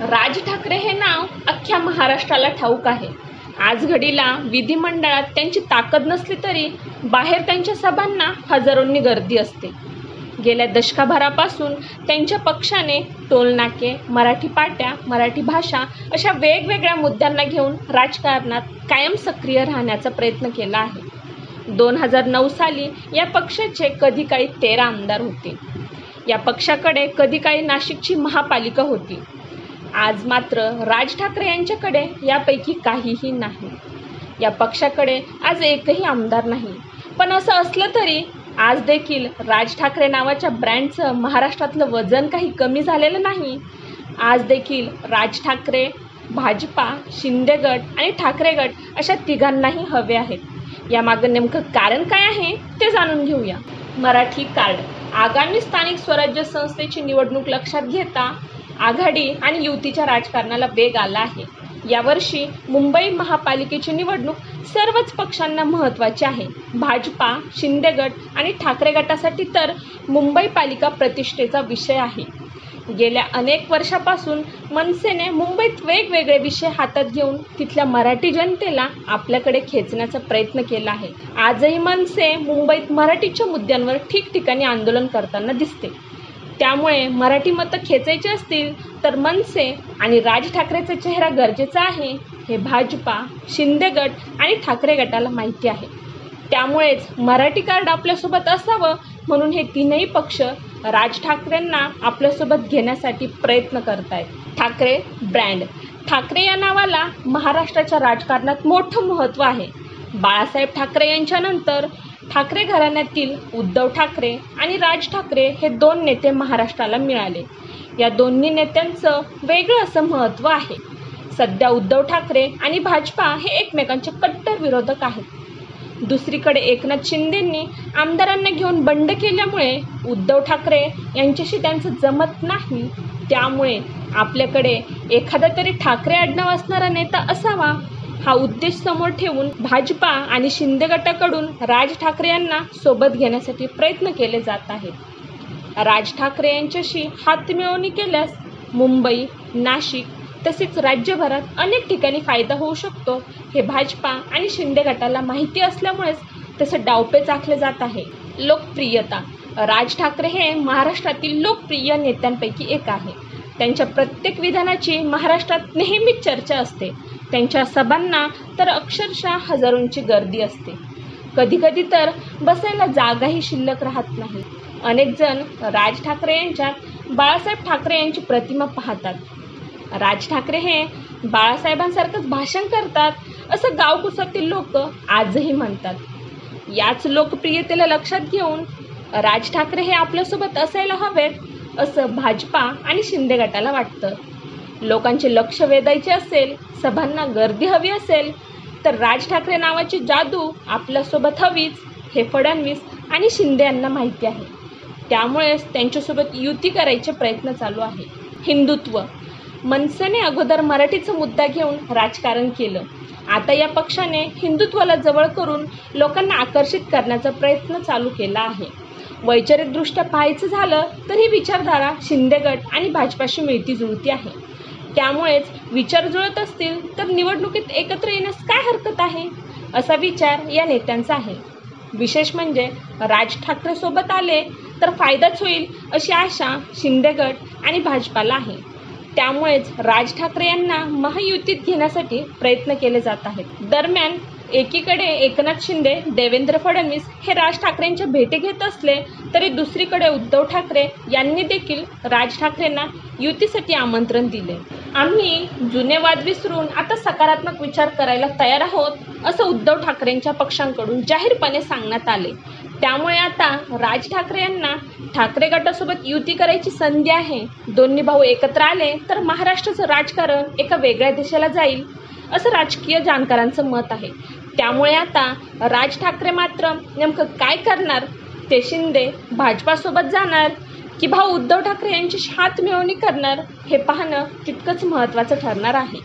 राज ठाकरे हे नाव अख्ख्या महाराष्ट्राला ठाऊक आहे। आज घडीला विधिमंडळात त्यांची ताकद नसली तरी बाहेर त्यांच्या सभांना हजारोंनी गर्दी असते। गेल्या दशकभरापासून त्यांच्या पक्षाने टोलनाके, मराठी पाट्या, मराठी भाषा अशा वेगवेगळ्या मुद्द्यांना घेऊन राजकारणात कायम सक्रिय राहण्याचा प्रयत्न केला आहे। 2009 साली या पक्षाचे कधी काही 13 आमदार होते। या पक्षाकडे कधी काही नाशिकची महापालिका होती। आज मात्र राज ठाकरे यांच्याकडे यापैकी काहीही नाही। या पक्षाकडे आज एकही आमदार नाही। पण असं असलं तरी आज देखील राज ठाकरे नावाच्या ब्रँडचं महाराष्ट्रातलं वजन काही कमी झालेलं नाही। आज देखील राज ठाकरे, भाजपा, शिंदे गट आणि ठाकरे गट अशा तिघांनाही हवे आहेत। यामागं नेमकं कारण काय आहे ते जाणून घेऊया। मराठी कार्ड आगामी स्थानिक स्वराज्य संस्थेची निवडणूक लक्षात घेता आघाडी आणि युतीच्या राजकारणाला वेग आला आहे। यावर्षी मुंबई महापालिकेची निवडणूक सर्वच पक्षांना महत्त्वाची आहे। भाजपा, शिंदे गट आणि ठाकरे गटासाठी तर मुंबई पालिका प्रतिष्ठेचा विषय आहे। गेल्या अनेक वर्षापासून मनसेने मुंबईत वेगवेगळे विषय हातात घेऊन तिथल्या मराठी जनतेला आपल्याकडे खेचण्याचा प्रयत्न केला आहे। आजही मनसे मुंबईत मराठीच्या मुद्द्यांवर ठिकठिकाणी आंदोलन करताना दिसते। त्यामुळे मराठी मतं खेचायची असतील तर मनसे आणि राज ठाकरेचा चेहरा गरजेचा आहे हे भाजपा, शिंदे गट आणि ठाकरे गटाला माहिती आहे। त्यामुळेच मराठी कार्ड आपल्यासोबत असावं म्हणून हे तीनही पक्ष राज ठाकरेंना आपल्यासोबत घेण्यासाठी प्रयत्न करतायत। ठाकरे ब्रँड ठाकरे या नावाला महाराष्ट्राच्या राजकारणात मोठं महत्त्व आहे। बाळासाहेब ठाकरे यांच्यानंतर ठाकरे घराण्यातील उद्धव ठाकरे आणि राज ठाकरे हे 2 नेते महाराष्ट्राला मिळाले। या दोन्ही नेत्यांचं वेगळं असं महत्त्व आहे। सध्या उद्धव ठाकरे आणि भाजपा हे एकमेकांचे कट्टर विरोधक आहेत। दुसरीकडे एकनाथ शिंदेंनी आमदारांना घेऊन बंड केल्यामुळे उद्धव ठाकरे यांच्याशी त्यांचं जमत नाही। त्यामुळे आपल्याकडे एखादा तरी ठाकरे आडनाव असणारा नेता असावा हा उद्देश समोर ठेवून भाजपा आणि शिंदे गटाकडून राज ठाकरे यांना सोबत घेण्यासाठी प्रयत्न केले जात आहेत। राज ठाकरे यांच्याशी हातमिळवणी केल्यास मुंबई, नाशिक तसेच राज्यभरात अनेक ठिकाणी फायदा होऊ शकतो हे भाजपा आणि शिंदे गटाला माहिती असल्यामुळेच तसं डावपेच आखले जात आहे। लोकप्रियता राज ठाकरे हे महाराष्ट्रातील लोकप्रिय नेत्यांपैकी एक आहे। त्यांच्या प्रत्येक विधानाची महाराष्ट्रात नेहमीच चर्चा असते। त्यांच्या सभांना तर अक्षरशः हजारोंची गर्दी असते। कधीकधी तर बसायला जागाही शिल्लक राहत नाही। अनेक जण राज ठाकरे यांच्यात बाळासाहेब ठाकरे यांची प्रतिमा पाहतात। राज ठाकरे हे बाळासाहेबांसारखंच भाषण करतात असं गावकुसातील लोक आजही म्हणतात। याच लोकप्रियतेला लक्षात घेऊन राज ठाकरे हे आपल्यासोबत असायला हवेत असं भाजपा आणि शिंदे गटाला वाटतं। लोकांचे लक्ष वेधायचे असेल, सभांना गर्दी हवी असेल तर राज ठाकरे नावाची जादू आपल्यासोबत हवीच हे फडणवीस आणि शिंदे यांना माहिती आहे। त्यामुळेच त्यांच्यासोबत युती करायचे प्रयत्न चालू आहे। हिंदुत्व मनसेने अगोदर मराठीचा मुद्दा घेऊन राजकारण केलं। आता या पक्षाने हिंदुत्वाला जवळ करून लोकांना आकर्षित करण्याचा प्रयत्न चालू केला आहे। वैचारिकदृष्ट्या पाहायचं झालं तर ही विचारधारा शिंदे गट आणि भाजपाशी मिळती जुळती आहे। त्यामुळेच विचार जुळत असतील तर निवडणुकीत एकत्र येण्यास काय हरकत आहे असा विचार या नेत्यांचा आहे। विशेष म्हणजे राज ठाकरे सोबत आले तर फायदाच होईल अशी आशा शिंदे गट आणि भाजपाला आहे। त्यामुळेच राज ठाकरे यांना महायुतीत घेण्यासाठी प्रयत्न केले जात आहेत। दरम्यान एकीकडे एकनाथ शिंदे, देवेंद्र फडणवीस हे राज ठाकरेंच्या भेटी घेत असले तरी दुसरीकडे उद्धव ठाकरे यांनी देखील राज ठाकरेंना युतीसाठी आमंत्रण दिले। आम्ही जुने वाद विसरून आता सकारात्मक विचार करायला तयार आहोत असं उद्धव ठाकरेंच्या पक्षांकडून जाहीरपणे सांगण्यात आले। त्यामुळे आता राज ठाकरे यांना ठाकरे गटासोबत युती करायची संधी आहे। दोन्ही भाऊ एकत्र आले तर महाराष्ट्राचं राजकारण एका वेगळ्या दिशेला जाईल असं राजकीय जाणकारांचं मत आहे। त्यामुळे आता राज ठाकरे मात्र नेमकं काय करणार ते शिंदे भाजपासोबत जाणार की भाऊ उद्धव ठाकरे यांची हातमिळवणी करणार हे पाहणं तितकंच महत्त्वाचं ठरणार आहे।